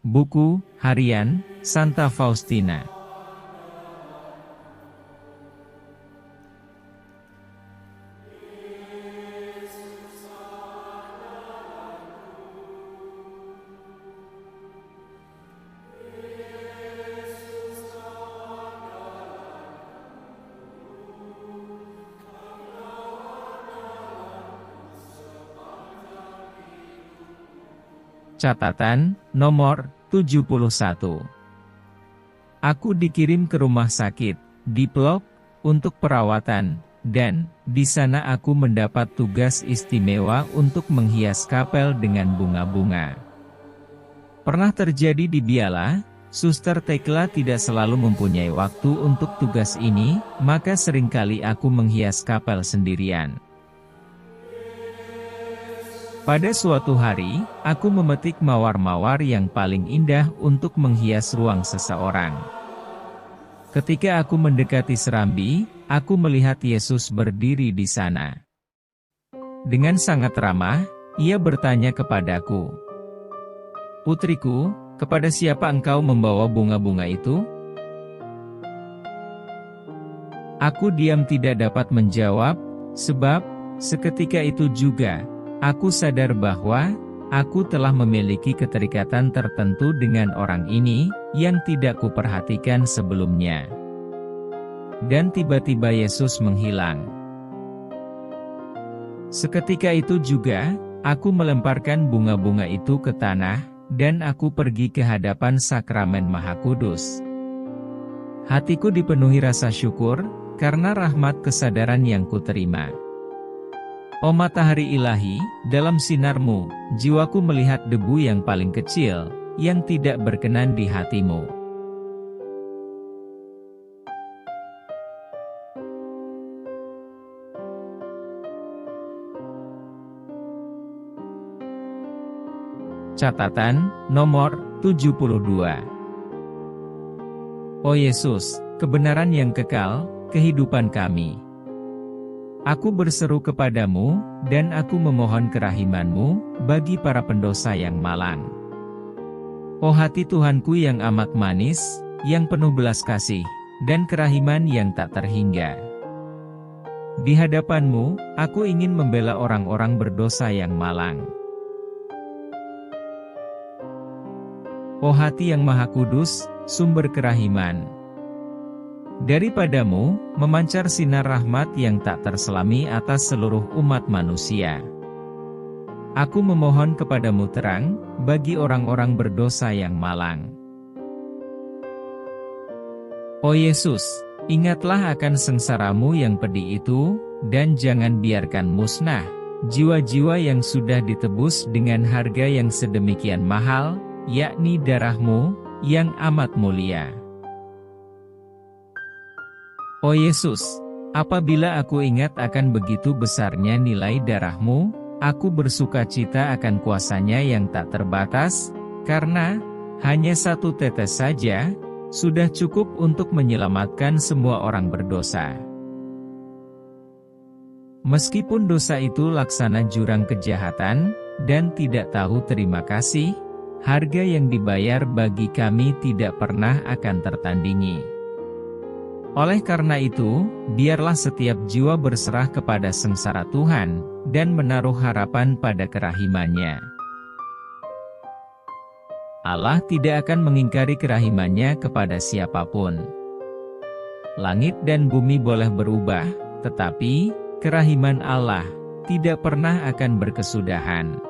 Buku Harian Santa Faustina. Catatan nomor 71. Aku dikirim ke rumah sakit di Plok untuk perawatan, dan di sana aku mendapat tugas istimewa untuk menghias kapel dengan bunga-bunga. Pernah terjadi di Biala, Suster Tekla tidak selalu mempunyai waktu untuk tugas ini, maka seringkali aku menghias kapel sendirian. Pada suatu hari, aku memetik mawar-mawar yang paling indah untuk menghias ruang seseorang. Ketika aku mendekati serambi, aku melihat Yesus berdiri di sana. Dengan sangat ramah, ia bertanya kepadaku, "Putriku, kepada siapa engkau membawa bunga-bunga itu?" Aku diam tidak dapat menjawab, sebab seketika itu juga aku sadar bahwa aku telah memiliki keterikatan tertentu dengan orang ini yang tidak kuperhatikan sebelumnya. Dan tiba-tiba Yesus menghilang. Seketika itu juga aku melemparkan bunga-bunga itu ke tanah, dan aku pergi ke hadapan sakramen Maha Kudus. Hatiku dipenuhi rasa syukur karena rahmat kesadaran yang kuterima. Oh matahari ilahi, dalam sinarmu, jiwaku melihat debu yang paling kecil, yang tidak berkenan di hatimu. Catatan nomor 72. Oh Yesus, kebenaran yang kekal, kehidupan kami. Aku berseru kepadamu, dan aku memohon kerahiman-Mu bagi para pendosa yang malang. Oh hati Tuhanku yang amat manis, yang penuh belas kasih, dan kerahiman yang tak terhingga. Di hadapan-Mu, aku ingin membela orang-orang berdosa yang malang. Oh hati yang maha kudus, sumber kerahiman. Daripadamu, memancar sinar rahmat yang tak terselami atas seluruh umat manusia. Aku memohon kepadamu terang, bagi orang-orang berdosa yang malang. Oh Yesus, ingatlah akan sengsaramu yang pedih itu, dan jangan biarkan musnah jiwa-jiwa yang sudah ditebus dengan harga yang sedemikian mahal, yakni darah-Mu, yang amat mulia. Oh Yesus, apabila aku ingat akan begitu besarnya nilai darah-Mu, aku bersukacita akan kuasanya yang tak terbatas, karena hanya satu tetes saja sudah cukup untuk menyelamatkan semua orang berdosa. Meskipun dosa itu laksana jurang kejahatan, dan tidak tahu terima kasih, harga yang dibayar bagi kami tidak pernah akan tertandingi. Oleh karena itu, biarlah setiap jiwa berserah kepada sengsara Tuhan, dan menaruh harapan pada kerahiman-Nya. Allah tidak akan mengingkari kerahiman-Nya kepada siapapun. Langit dan bumi boleh berubah, tetapi kerahiman Allah tidak pernah akan berkesudahan.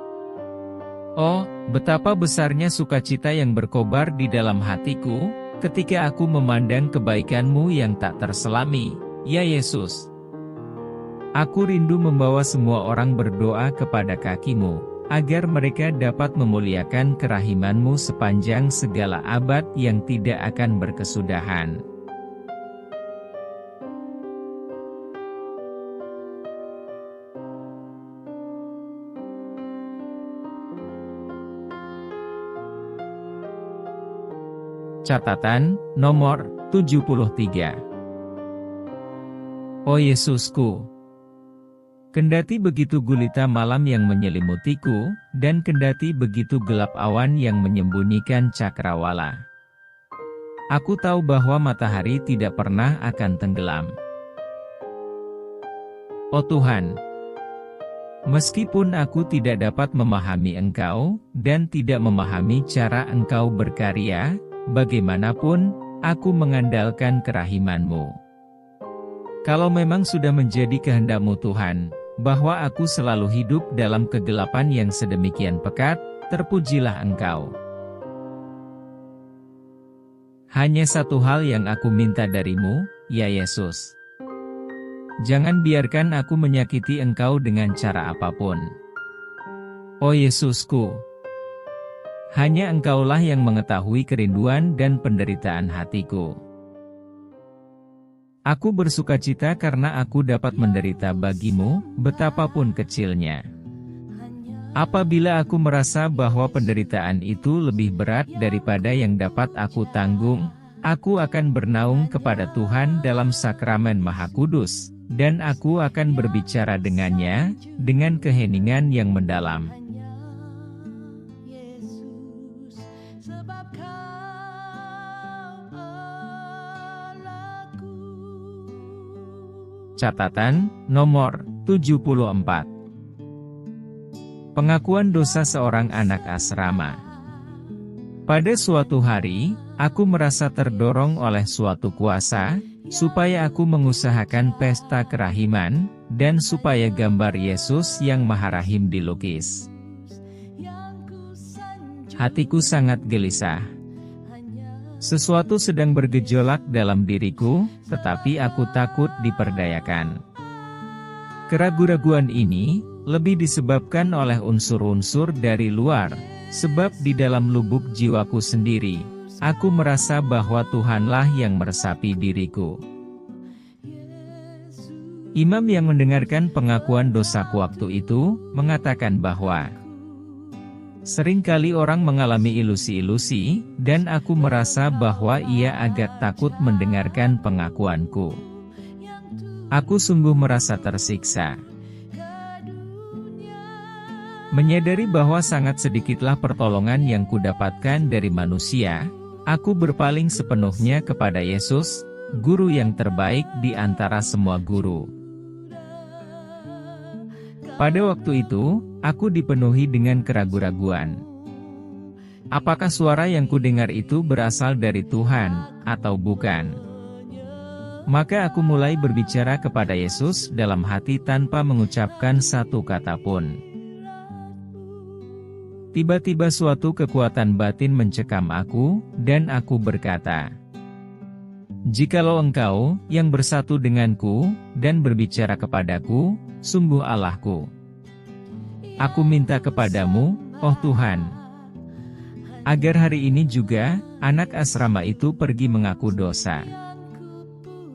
Oh, betapa besarnya sukacita yang berkobar di dalam hatiku, ketika aku memandang kebaikan-Mu yang tak terselami, ya Yesus. Aku rindu membawa semua orang berdoa kepada kaki-Mu, agar mereka dapat memuliakan kerahiman-Mu sepanjang segala abad yang tidak akan berkesudahan. Catatan nomor 73. Oh Yesusku, Kendati begitu gulita malam yang menyelimutiku, dan kendati begitu gelap awan yang menyembunyikan cakrawala. Aku tahu bahwa matahari tidak pernah akan tenggelam. Oh Tuhan, meskipun aku tidak dapat memahami Engkau, dan tidak memahami cara Engkau berkarya, bagaimanapun, aku mengandalkan kerahiman-Mu. Kalau memang sudah menjadi kehendak-Mu Tuhan, bahwa aku selalu hidup dalam kegelapan yang sedemikian pekat, terpujilah Engkau. Hanya satu hal yang aku minta dari-Mu, ya Yesus. Jangan biarkan aku menyakiti Engkau dengan cara apapun. Oh Yesusku, hanya Engkaulah yang mengetahui kerinduan dan penderitaan hatiku. Aku bersukacita karena aku dapat menderita bagimu, betapapun kecilnya. Apabila aku merasa bahwa penderitaan itu lebih berat daripada yang dapat aku tanggung, aku akan bernaung kepada Tuhan dalam sakramen Maha Kudus, dan aku akan berbicara dengannya, dengan keheningan yang mendalam. Catatan, nomor 74. Pengakuan dosa seorang anak asrama. Pada suatu hari, aku merasa terdorong oleh suatu kuasa, supaya aku mengusahakan pesta kerahiman, dan supaya gambar Yesus yang Maha Rahim dilukis. Hatiku sangat gelisah. Sesuatu sedang bergejolak dalam diriku, tetapi aku takut diperdayakan. Keraguan-raguan ini lebih disebabkan oleh unsur-unsur dari luar, sebab di dalam lubuk jiwaku sendiri, aku merasa bahwa Tuhanlah yang meresapi diriku. Imam yang mendengarkan pengakuan dosaku waktu itu, mengatakan bahwa seringkali orang mengalami ilusi-ilusi, dan aku merasa bahwa ia agak takut mendengarkan pengakuanku. Aku sungguh merasa tersiksa. Menyadari bahwa sangat sedikitlah pertolongan yang kudapatkan dari manusia, aku berpaling sepenuhnya kepada Yesus, guru yang terbaik di antara semua guru. Pada waktu itu, aku dipenuhi dengan keraguan-raguan. Apakah suara yang kudengar itu berasal dari Tuhan, atau bukan? Maka aku mulai berbicara kepada Yesus dalam hati tanpa mengucapkan satu kata pun. Tiba-tiba suatu kekuatan batin mencekam aku, dan aku berkata, "Jikalau Engkau, yang bersatu denganku, dan berbicara kepadaku, sungguh Allahku. Aku minta kepadamu, oh Tuhan, agar hari ini juga, anak asrama itu pergi mengaku dosa.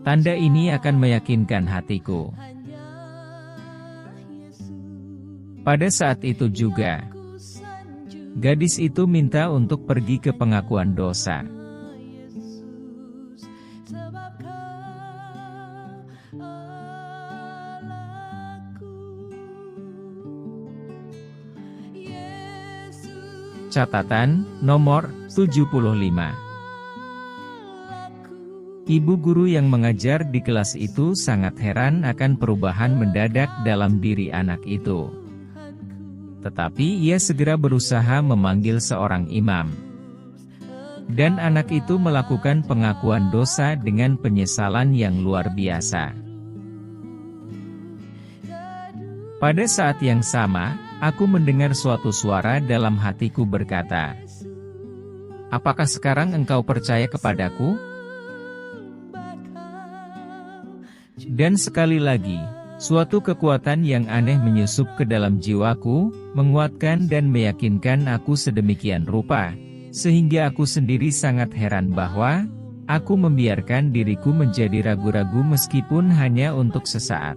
Tanda ini akan meyakinkan hatiku." Pada saat itu juga, gadis itu minta untuk pergi ke pengakuan dosa. Catatan, nomor 75. Ibu guru yang mengajar di kelas itu sangat heran akan perubahan mendadak dalam diri anak itu. Tetapi ia segera berusaha memanggil seorang imam. Dan anak itu melakukan pengakuan dosa dengan penyesalan yang luar biasa. Pada saat yang sama, aku mendengar suatu suara dalam hatiku berkata, "Apakah sekarang engkau percaya kepadaku?" Dan sekali lagi, suatu kekuatan yang aneh menyusup ke dalam jiwaku, menguatkan dan meyakinkan aku sedemikian rupa, sehingga aku sendiri sangat heran bahwa aku membiarkan diriku menjadi ragu-ragu meskipun hanya untuk sesaat.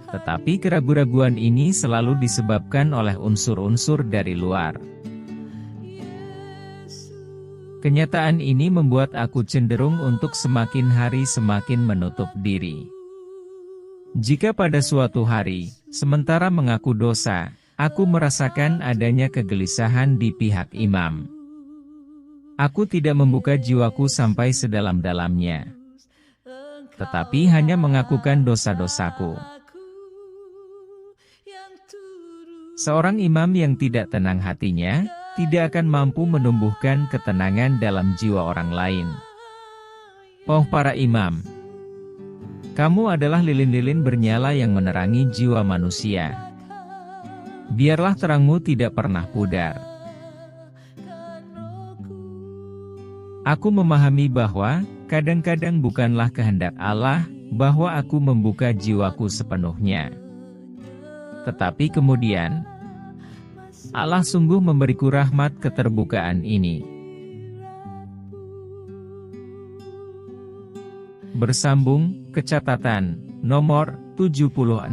Tetapi keraguan-raguan ini selalu disebabkan oleh unsur-unsur dari luar. Kenyataan ini membuat aku cenderung untuk semakin hari semakin menutup diri. Jika pada suatu hari, sementara mengaku dosa, aku merasakan adanya kegelisahan di pihak imam. Aku tidak membuka jiwaku sampai sedalam-dalamnya, tetapi hanya mengakukan dosa-dosaku. Seorang imam yang tidak tenang hatinya, tidak akan mampu menumbuhkan ketenangan dalam jiwa orang lain. Oh para imam, kamu adalah lilin-lilin bernyala yang menerangi jiwa manusia. Biarlah terangmu tidak pernah pudar. Aku memahami bahwa, kadang-kadang bukanlah kehendak Allah, bahwa aku membuka jiwaku sepenuhnya. Tetapi kemudian, Allah sungguh memberiku rahmat keterbukaan ini. Bersambung, kecatatan, nomor 76.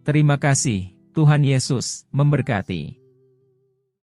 Terima kasih, Tuhan Yesus memberkati.